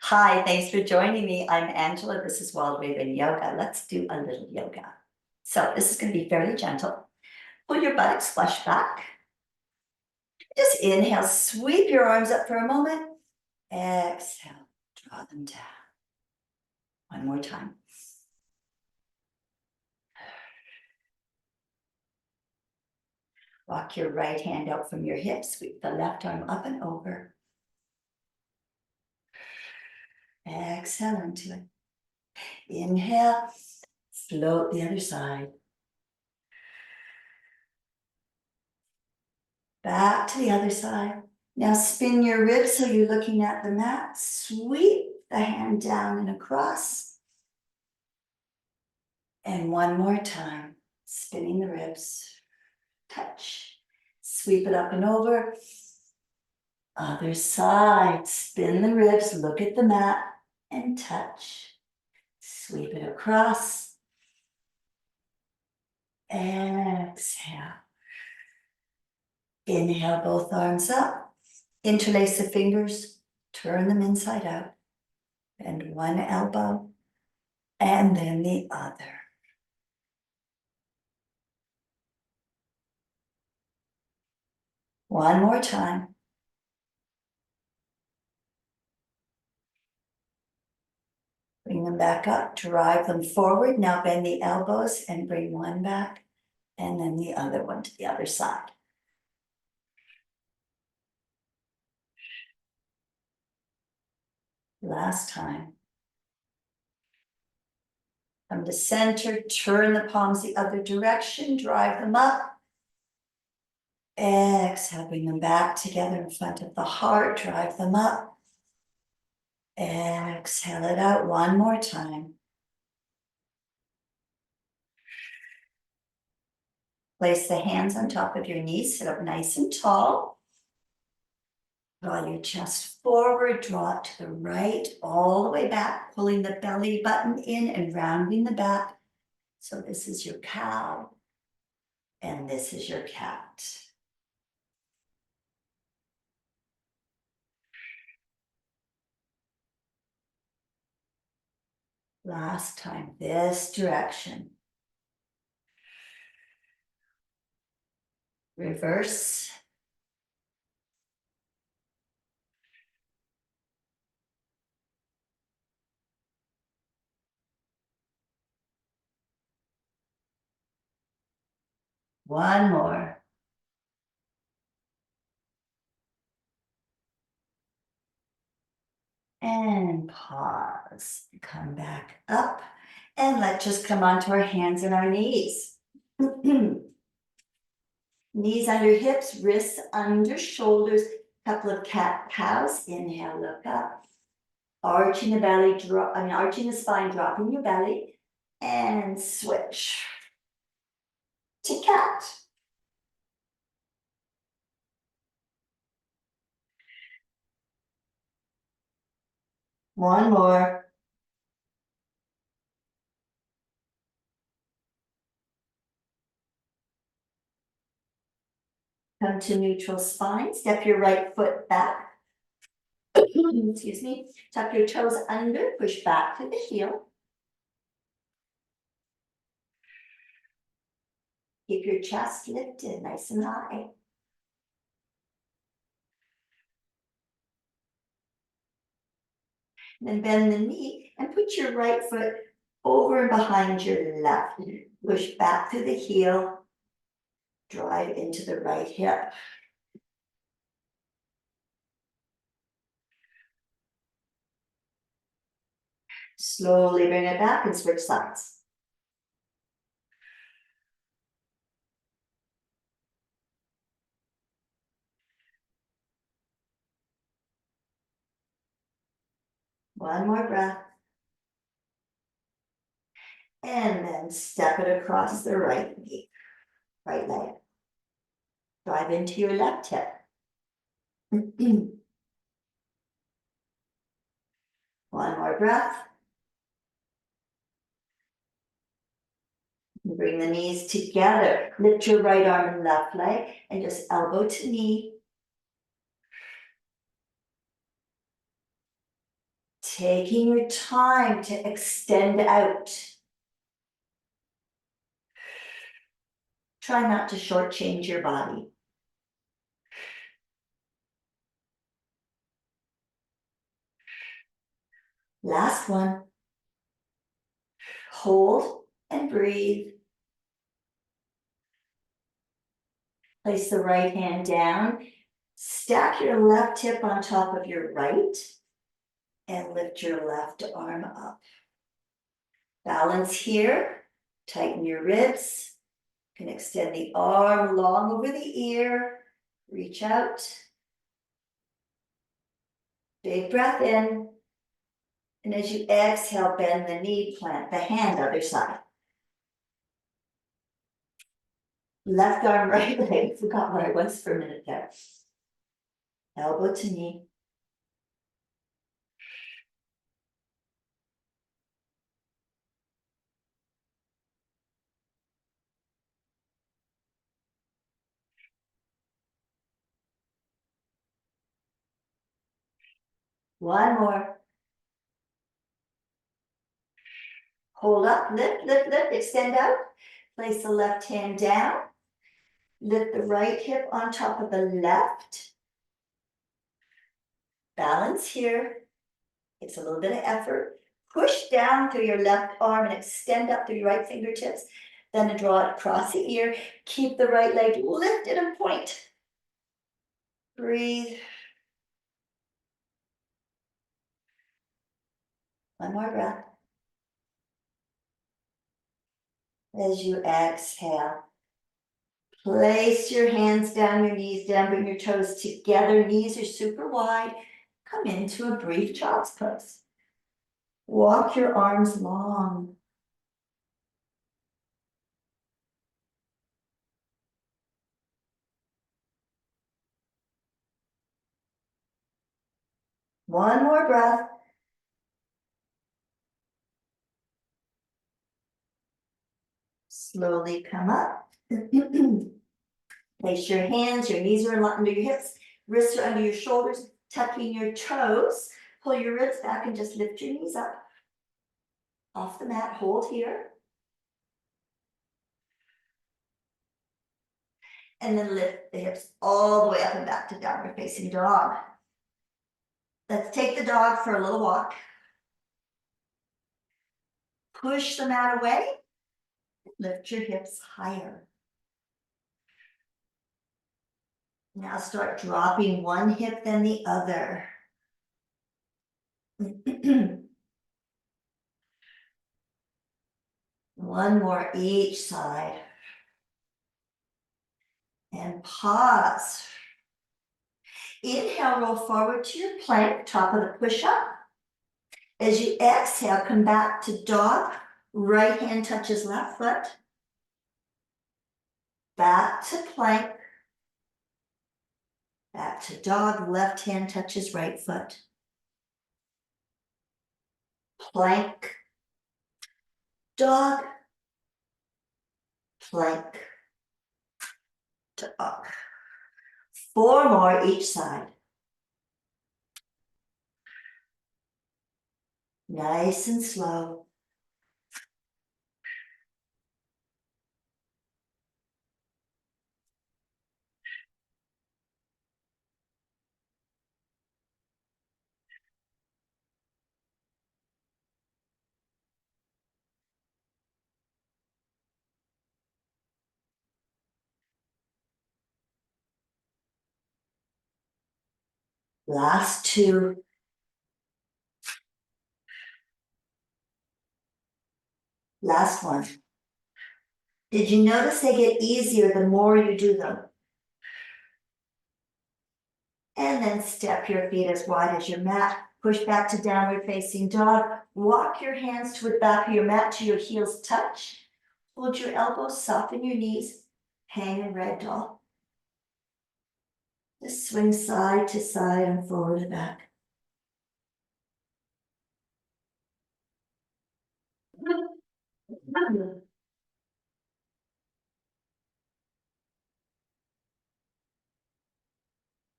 Hi, thanks for joining me. I'm Angela. This is Wild Raven Yoga. Let's do a little yoga. So this is going to be fairly gentle. Pull your buttocks flush back. Just inhale, sweep your arms up for a moment. Exhale, draw them down. One more time. Walk your right hand out from your hips. Sweep the left arm up and over. Exhale into it. Inhale, float the other side. Back to the other side. Now spin your ribs so you're looking at the mat. Sweep the hand down and across. And one more time, spinning the ribs. Touch. Sweep it up and over. Other side, spin the ribs, look at the mat and touch. Sweep it across. Exhale. Inhale, both arms up. Interlace the fingers, turn them inside out. Bend one elbow and then the other. One more time. Bring them back up, drive them forward. Now bend the elbows and bring one back and then the other one to the other side. Last time. Come to center, turn the palms the other direction, drive them up. Exhale, bring them back together in front of the heart, drive them up. Exhale it out one more time. Place the hands on top of your knees, sit up nice and tall. Draw your chest forward, draw it to the right, all the way back, pulling the belly button in and rounding the back. So this is your cow, and this is your cat. Last time, this direction. Reverse. One more. And pause. Come back up. And let's just come onto our hands and our knees. Knees under hips, wrists under shoulders. Couple of cat cows. Inhale, look up. Arching the belly, arching the spine, dropping your belly. And switch to cat. One more. Come to neutral spine. Step your right foot back. Excuse me. Tuck your toes under. Push back to the heel. Keep your chest lifted, nice and high. Then bend the knee and put your right foot over and behind your left. Push back to the heel. Drive into the right hip. Slowly bring it back and switch sides. One more breath. And then step it across the right knee, right leg. Drive into your left hip. One more breath. Bring the knees together. Lift your right arm and left leg and just elbow to knee. Taking your time to extend out. Try not to shortchange your body. Last one. Hold and breathe. Place the right hand down. Stack your left hip on top of your right and lift your left arm up. Balance here. Tighten your ribs. You can extend the arm long over the ear. Reach out. Big breath in. And as you exhale, bend the knee, plant the hand, other side. Left arm, right leg. Forgot where I was for a minute there. Elbow to knee. One more. Hold up, lift, lift, lift, extend out. Place the left hand down. Lift the right hip on top of the left. Balance here. It's a little bit of effort. Push down through your left arm and extend up through your right fingertips. Then draw it across the ear. Keep the right leg lifted and point. Breathe. One more breath. As you exhale, place your hands down, your knees down, bring your toes together. Knees are super wide. Come into a brief child's pose. Walk your arms long. One more breath. Slowly come up. Place your hands, your knees are under your hips, wrists are under your shoulders, tucking your toes. Pull your ribs back and just lift your knees up. Off the mat, hold here. And then lift the hips all the way up and back to downward facing dog. Let's take the dog for a little walk. Push the mat away. Lift your hips higher. Now start dropping one hip then the other. One more each side. And pause. Inhale, roll forward to your plank, top of the push-up. As you exhale, come back to dog. Right hand touches left foot. Back to plank. Back to dog, left hand touches right foot. Plank. Dog. Plank. Dog. 4 more each side. Nice and slow. Last 2. Last one. Did you notice they get easier the more you do them? And then step your feet as wide as your mat. Push back to downward facing dog. Walk your hands to the back of your mat till your heels touch. Hold your elbows, soften your knees. Hang in ragdoll. Just swing side to side and forward and back.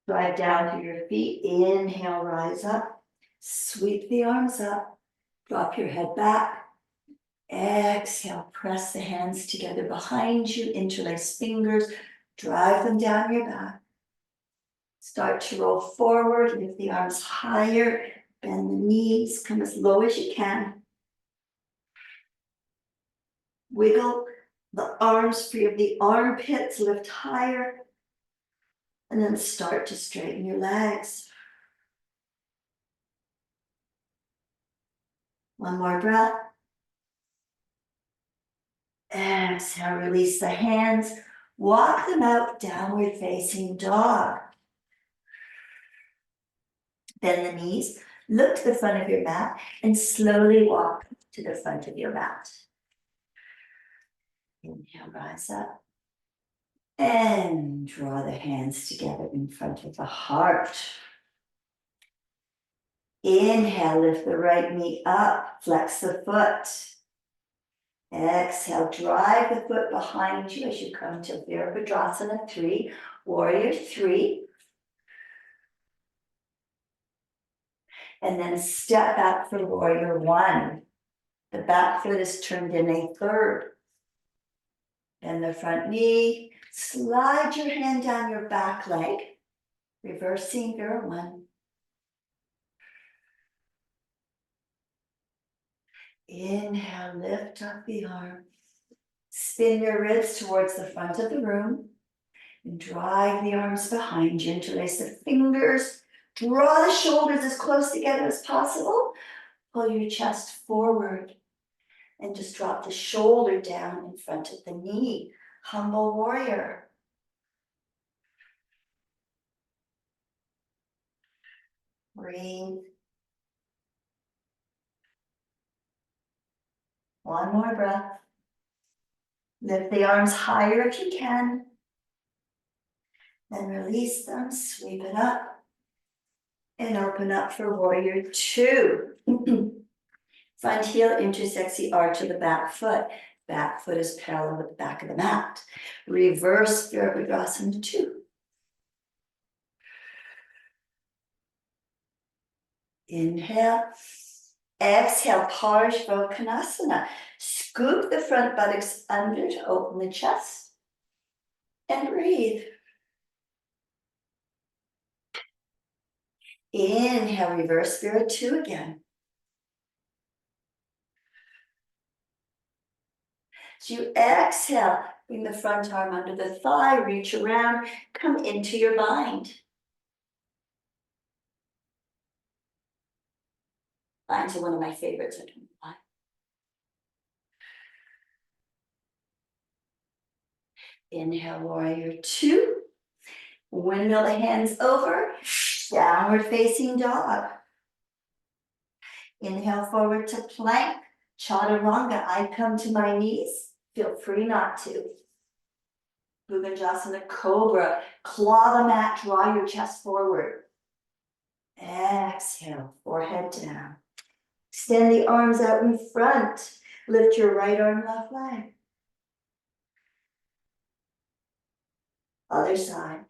Drive down to your feet. Inhale, rise up. Sweep the arms up, drop your head back. Exhale, press the hands together behind you, interlace fingers, drive them down your back. Start to roll forward, lift the arms higher, bend the knees, come as low as you can. Wiggle the arms free of the armpits, lift higher, and then start to straighten your legs. One more breath. Exhale, release the hands, walk them out, downward facing dog. Bend the knees, look to the front of your mat, and slowly walk to the front of your mat. Inhale, rise up. And draw the hands together in front of the heart. Inhale, lift the right knee up, flex the foot. Exhale, drive the foot behind you as you come to Virabhadrasana 3, Warrior 3. And then step back for Warrior 1. The back foot is turned in a third. Bend the front knee, slide your hand down your back leg, reversing Vira 1. Inhale, lift up the arm. Spin your ribs towards the front of the room and drive the arms behind you. Interlace the fingers. Draw the shoulders as close together as possible. Pull your chest forward and just drop the shoulder down in front of the knee. Humble warrior. Breathe. One more breath. Lift the arms higher if you can. Then release them, sweep it up. And open up for Warrior 2. Front heel intersects the arch of the back foot. Back foot is parallel with the back of the mat. Reverse Virabhadrasana 2. Inhale. Exhale, Parsvakonasana. Scoop the front buttocks under to open the chest. And breathe. Inhale, reverse Vira 2 again. So you exhale, bring the front arm under the thigh, reach around, come into your bind. Binds are one of my favorites. I don't know why. Inhale, Warrior 2. Windmill the hands over, downward facing dog. Inhale forward to plank, chaturanga. I come to my knees, feel free not to. Bhujangasana Cobra, claw the mat, draw your chest forward. Exhale, forehead down. Extend the arms out in front. Lift your right arm, left leg. Other side.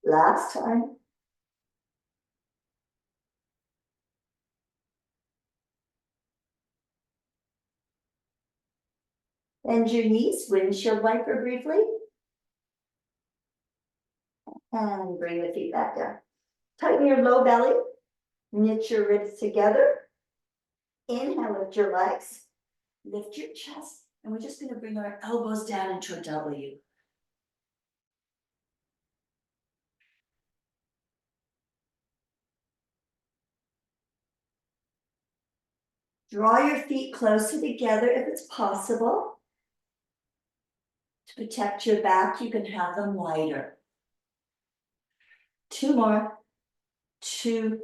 Last time. Bend your knees, windshield wiper briefly. And bring the feet back down. Tighten your low belly. Knit your ribs together. Inhale, lift your legs. Lift your chest. And we're just going to bring our elbows down into a W. Draw your feet closer together if it's possible. To protect your back, you can have them wider. 2 more. 2.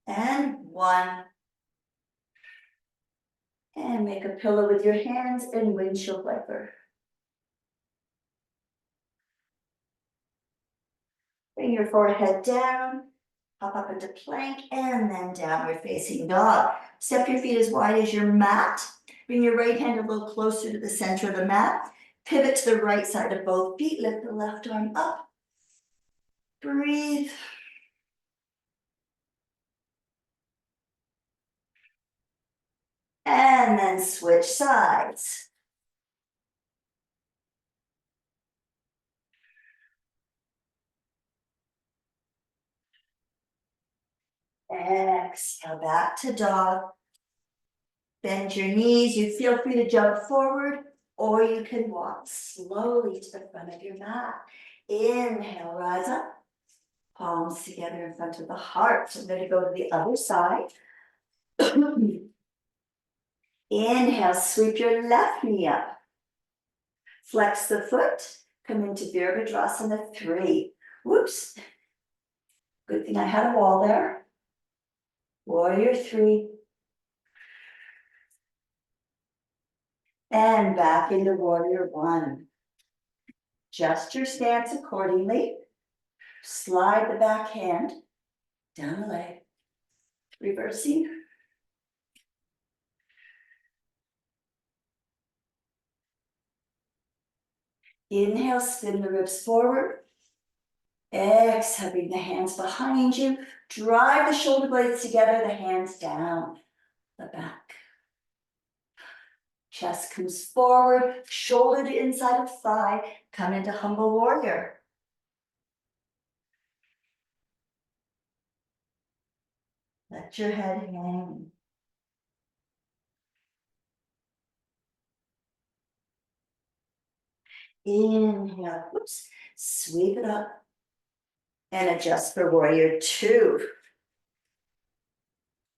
And 1. And make a pillow with your hands and windshield wiper. Bring your forehead down. Hop up into plank and then downward facing dog. Step your feet as wide as your mat. Bring your right hand a little closer to the center of the mat. Pivot to the right side of both feet. Lift the left arm up. Breathe. And then switch sides. Exhale, back to dog. Bend your knees. You feel free to jump forward, or you can walk slowly to the front of your mat. Inhale, rise up. Palms together in front of the heart. So I'm going to go to the other side. Inhale, sweep your left knee up. Flex the foot. Come into Virabhadrasana 3. Whoops. Good thing I had a wall there. Warrior 3. And back into Warrior 1. Adjust your stance accordingly. Slide the back hand down the leg. Reversing. Inhale, spin the ribs forward. Exhale, bring the hands behind you. Drive the shoulder blades together, the hands down the back. Chest comes forward, shoulder to inside of thigh. Come into humble warrior. Let your head hang. Inhale, whoops, sweep it up. And adjust for warrior 2.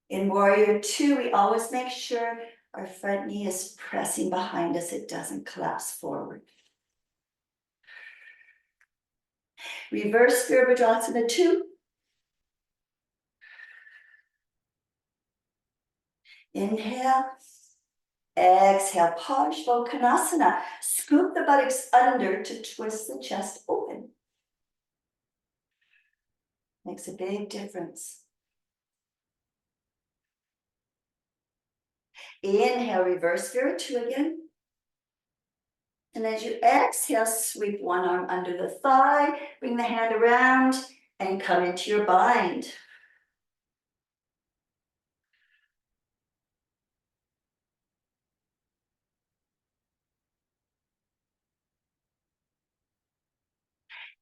In warrior 2, we always make sure our front knee is pressing behind us. It doesn't collapse forward. Reverse Virabhadrasana 2. Inhale. Exhale, Parsvottanasana. Scoop the buttocks under to twist the chest open. Makes a big difference. Inhale, reverse Vira 2 again. And as you exhale, sweep one arm under the thigh, bring the hand around, and come into your bind.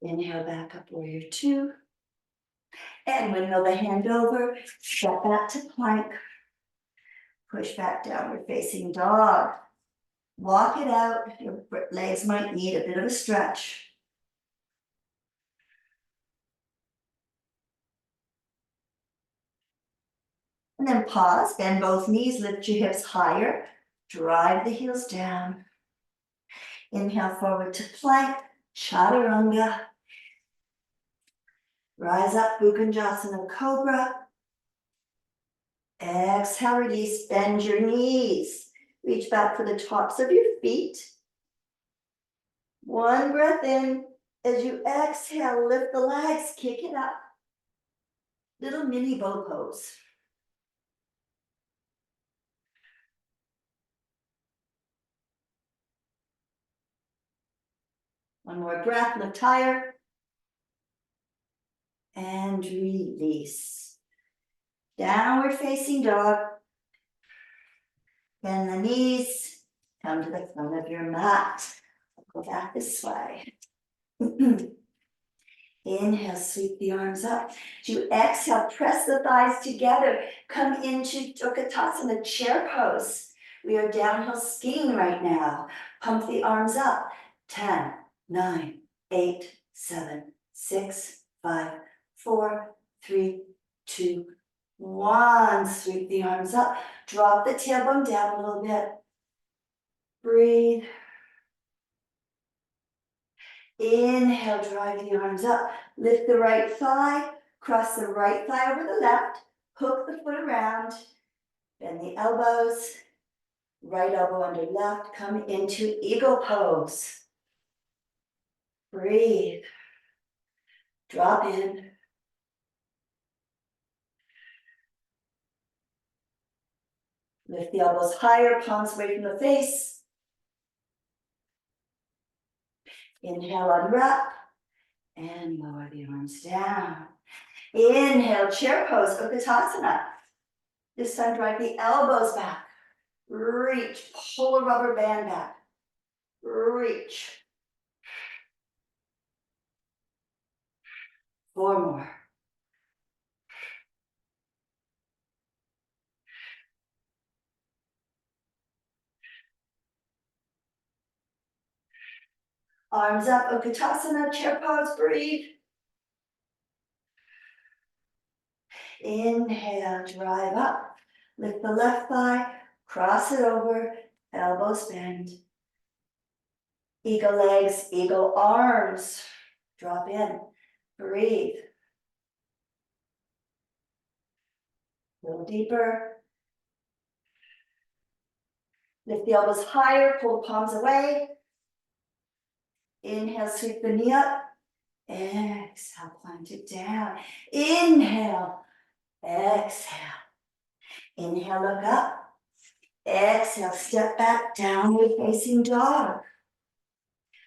Inhale, back up, warrior 2. And windmill the hand over, step back to plank. Push back downward facing dog. Walk it out. Your legs might need a bit of a stretch. And then pause, bend both knees, lift your hips higher, drive the heels down. Inhale forward to plank, chaturanga. Rise up, Bhujangasana Cobra. Exhale, release, bend your knees. Reach back for the tops of your feet. One breath in. As you exhale, lift the legs, kick it up. Little mini bow pose. One more breath, lift higher. And release. Downward facing dog. Bend the knees. Come to the front of your mat. Go back this way. Inhale, sweep the arms up. As you exhale, press the thighs together. Come into Utkatasana, chair pose. We are downhill skiing right now. Pump the arms up. 10, 9, 8, 7, 6, 5, 4, 3, 2, 1. Sweep the arms up. Drop the tailbone down a little bit. Breathe. Inhale, drive the arms up. Lift the right thigh. Cross the right thigh over the left. Hook the foot around. Bend the elbows. Right elbow under left. Come into eagle pose. Breathe. Drop in. Lift the elbows higher, palms away from the face. Inhale, unwrap, and lower the arms down. Inhale, chair pose, Utkatasana. This time drive the elbows back. Reach, pull a rubber band back. Reach. 4 more. Arms up, Utkatasana, chair pose, breathe. Inhale, drive up. Lift the left thigh, cross it over, elbows bend. Eagle legs, eagle arms. Drop in, breathe. A little deeper. Lift the elbows higher, pull the palms away. Inhale, sweep the knee up. Exhale, plant it down. Inhale, exhale. Inhale, look up. Exhale, step back, downward facing dog.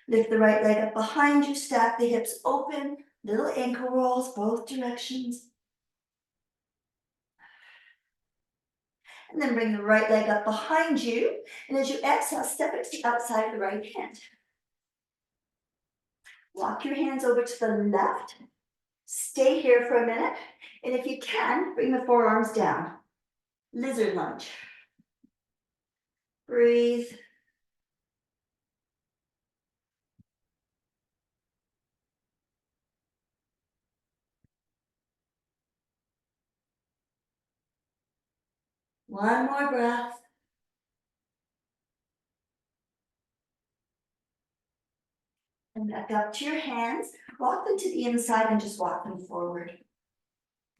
Lift the right leg up behind you, stack the hips open, little ankle rolls, both directions. And then bring the right leg up behind you. And as you exhale, step it to the outside of the right hand. Walk your hands over to the left. Stay here for a minute. And if you can, bring the forearms down. Lizard lunge. Breathe. One more breath. And back up to your hands. Walk them to the inside and just walk them forward.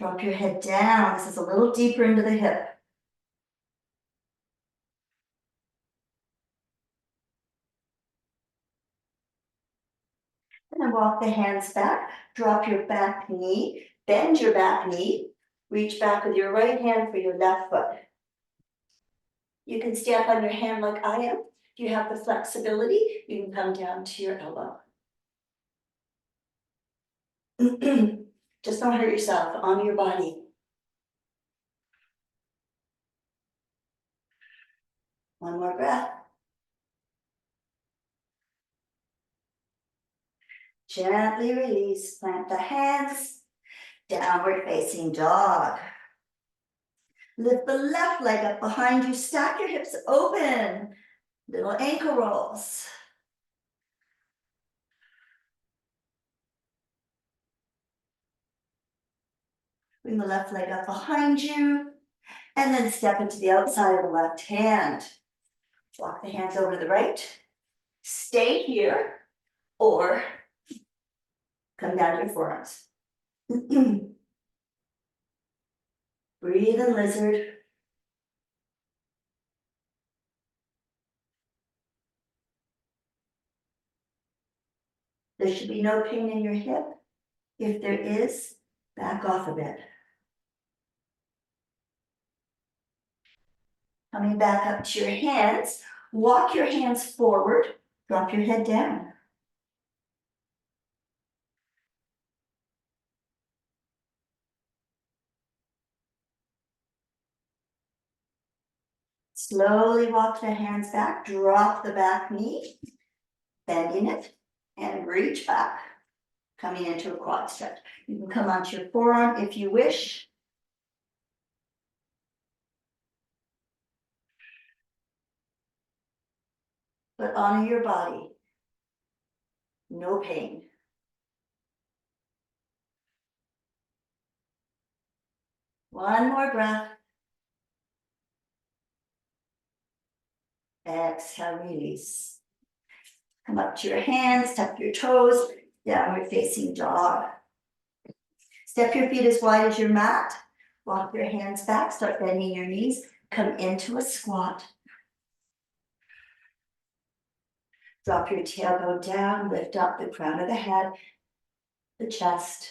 Drop your head down. This is a little deeper into the hip. And then walk the hands back. Drop your back knee. Bend your back knee. Reach back with your right hand for your left foot. You can stand on your hand like I am. If you have the flexibility, you can come down to your elbow. Just don't hurt yourself, honor your body. One more breath. Gently release, plant the hands, downward facing dog. Lift the left leg up behind you, stack your hips open, little ankle rolls. Bring the left leg up behind you, and then step into the outside of the left hand. Walk the hands over to the right. Stay here, or come down to your forearms. Breathe in lizard. There should be no pain in your hip. If there is, back off a bit. Coming back up to your hands, walk your hands forward, drop your head down. Slowly walk the hands back, drop the back knee, bending it, and reach back, coming into a quad stretch. You can come onto your forearm if you wish. But honor your body. No pain. One more breath. Exhale, release. Come up to your hands, tuck your toes, downward facing dog. Step your feet as wide as your mat. Walk your hands back, start bending your knees. Come into a squat. Drop your tailbone down, lift up the crown of the head, the chest.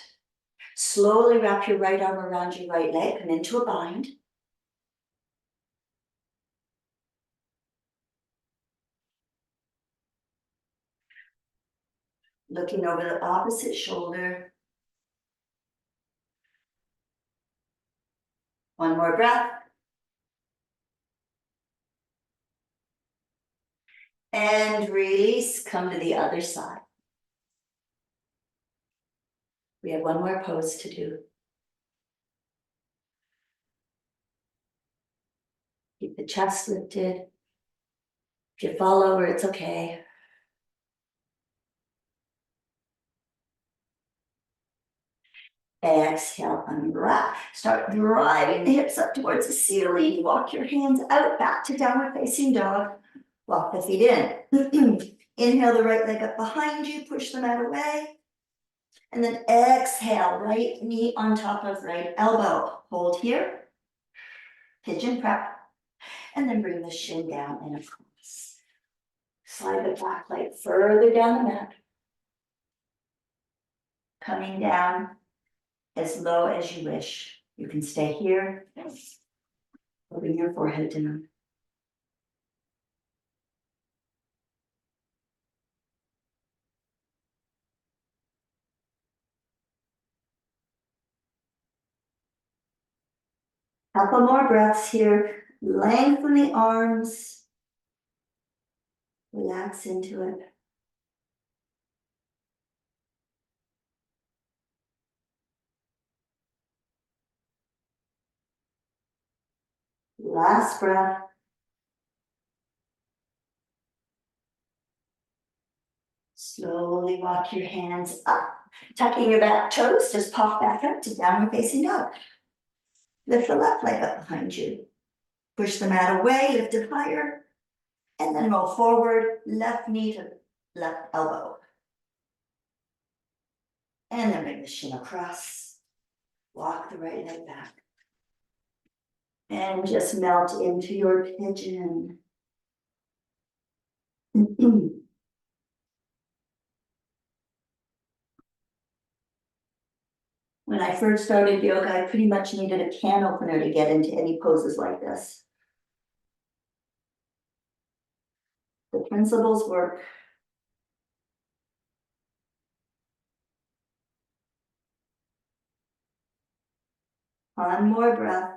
Slowly wrap your right arm around your right leg, come into a bind. Looking over the opposite shoulder. One more breath. And release, come to the other side. We have one more pose to do. Keep the chest lifted. If you fall over, it's okay. Exhale, unwrap. Start driving the hips up towards the ceiling. Walk your hands out, back to downward facing dog. Walk the feet in. Inhale the right leg up behind you, push the mat away. And then exhale, right knee on top of right elbow. Hold here. Pigeon prep. And then bring the shin down and across. Slide the back leg further down the mat. Coming down as low as you wish. You can stay here. Or bring your forehead down. Couple more breaths here. Lengthen the arms. Relax into it. Last breath. Slowly walk your hands up. Tucking your back toes, just pop back up to downward facing dog. Lift the left leg up behind you. Push the mat away, lift it higher. And then roll forward, left knee to left elbow. And then bring the shin across. Walk the right leg back. And just melt into your pigeon. When I first started yoga, I pretty much needed a can opener to get into any poses like this. The principles work. One more breath.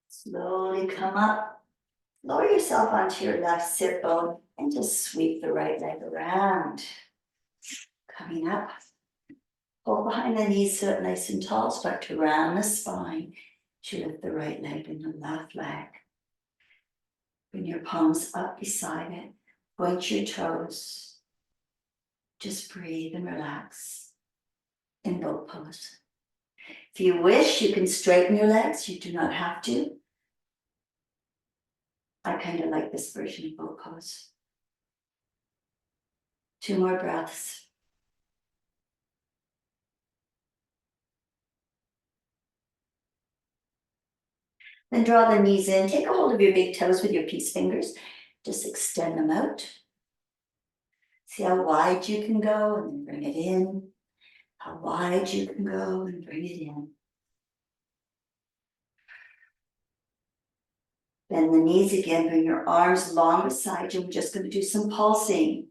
Slowly come up. Lower yourself onto your left sit bone and just sweep the right leg around. Coming up. Hold behind the knees, sit up nice and tall. Start to round the spine. You lift the right leg and the left leg. Bring your palms up beside it. Point your toes. Just breathe and relax in boat pose. If you wish, you can straighten your legs. You do not have to. I kind of like this version of boat pose. 2 more breaths. Then draw the knees in. Take a hold of your big toes with your peace fingers. Just extend them out. See how wide you can go and then bring it in. How wide you can go and bring it in. Bend the knees again. Bring your arms long beside you. We're just going to do some pulsing.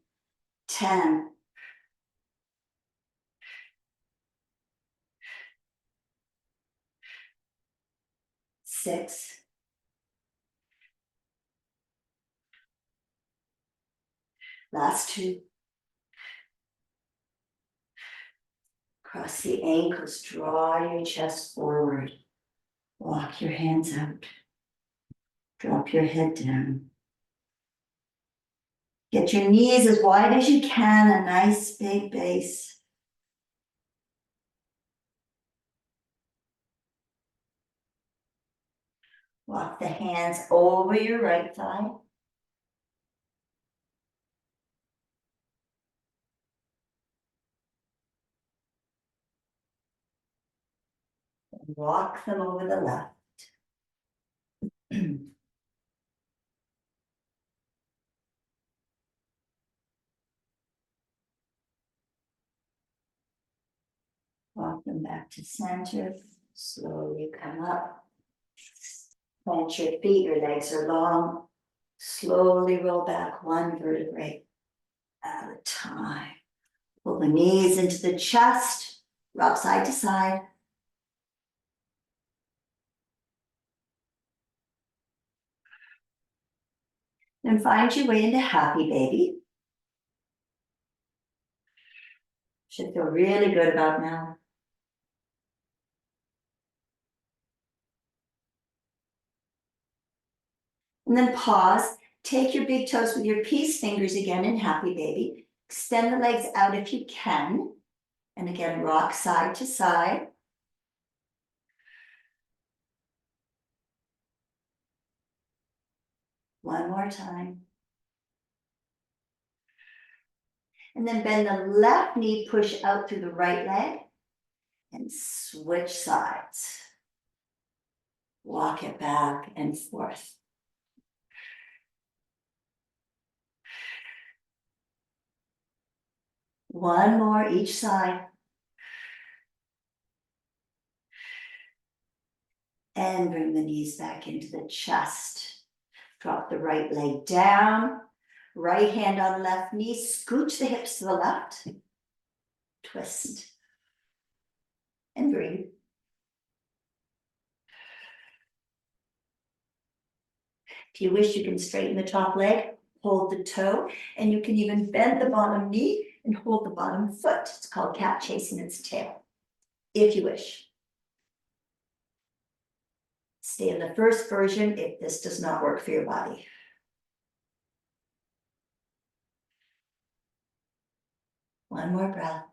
10. 6. 2. Cross the ankles. Draw your chest forward. Walk your hands out. Drop your head down. Get your knees as wide as you can, a nice big base. Walk the hands over your right thigh. Walk them over the left. Walk them back to center. Slowly come up. Plant your feet, your legs are long. Slowly roll back one vertebrae at a time. Pull the knees into the chest, rock side to side. Then find your way into happy baby. Should feel really good about now. And then pause. Take your big toes with your peace fingers again in happy baby. Extend the legs out if you can. And again, rock side to side. One more time. And then bend the left knee, push out through the right leg. And switch sides. Walk it back and forth. One more each side. And bring the knees back into the chest. Drop the right leg down. Right hand on left knee. Scooch the hips to the left. Twist. And breathe. If you wish, you can straighten the top leg, hold the toe, and you can even bend the bottom knee and hold the bottom foot. It's called cat chasing its tail, if you wish. Stay in the first version if this does not work for your body. One more breath.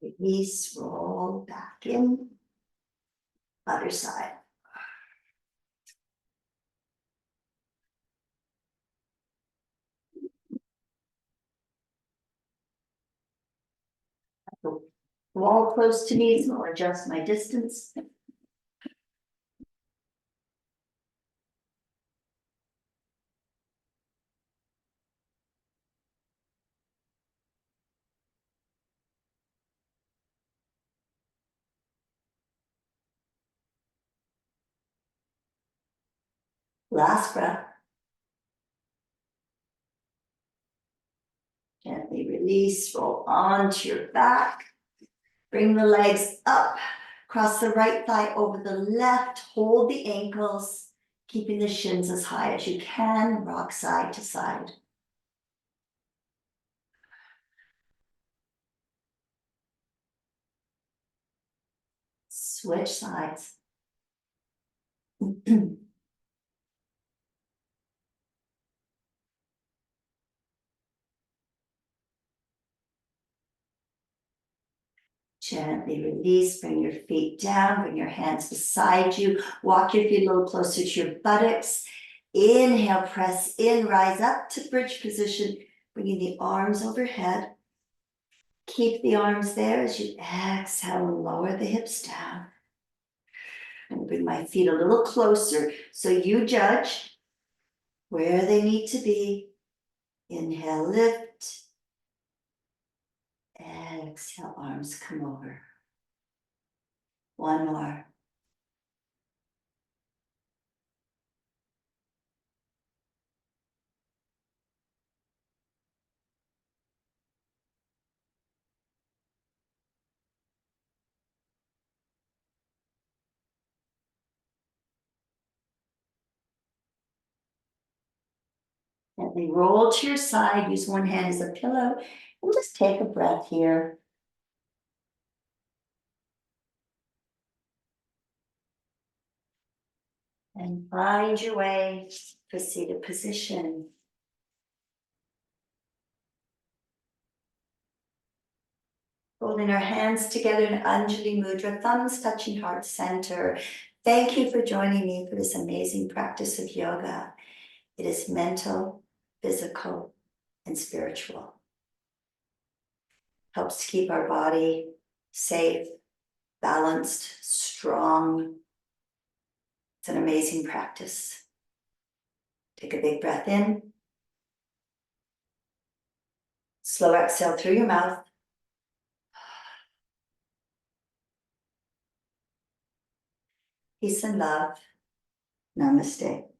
Release, roll back in. Other side. Wall close to me, so I'll adjust my distance. Last breath. Gently release, roll onto your back. Bring the legs up, cross the right thigh over the left, hold the ankles, keeping the shins as high as you can, rock side to side. Switch sides. Gently release, bring your feet down, bring your hands beside you, walk your feet a little closer to your buttocks. Inhale, press in, rise up to bridge position, bringing the arms overhead. Keep the arms there as you exhale, lower the hips down. And bring my feet a little closer so you judge where they need to be. Inhale, lift. Exhale, arms come over. One more. Gently roll to your side, use one hand as a pillow, and just take a breath here. And find your way to seated position. Holding our hands together in Anjali Mudra, thumbs touching heart center. Thank you for joining me for this amazing practice of yoga. It is mental, physical, and spiritual. Helps to keep our body safe, balanced, strong. It's an amazing practice. Take a big breath in. Slowly Slow exhale through your mouth. Peace and love. Namaste.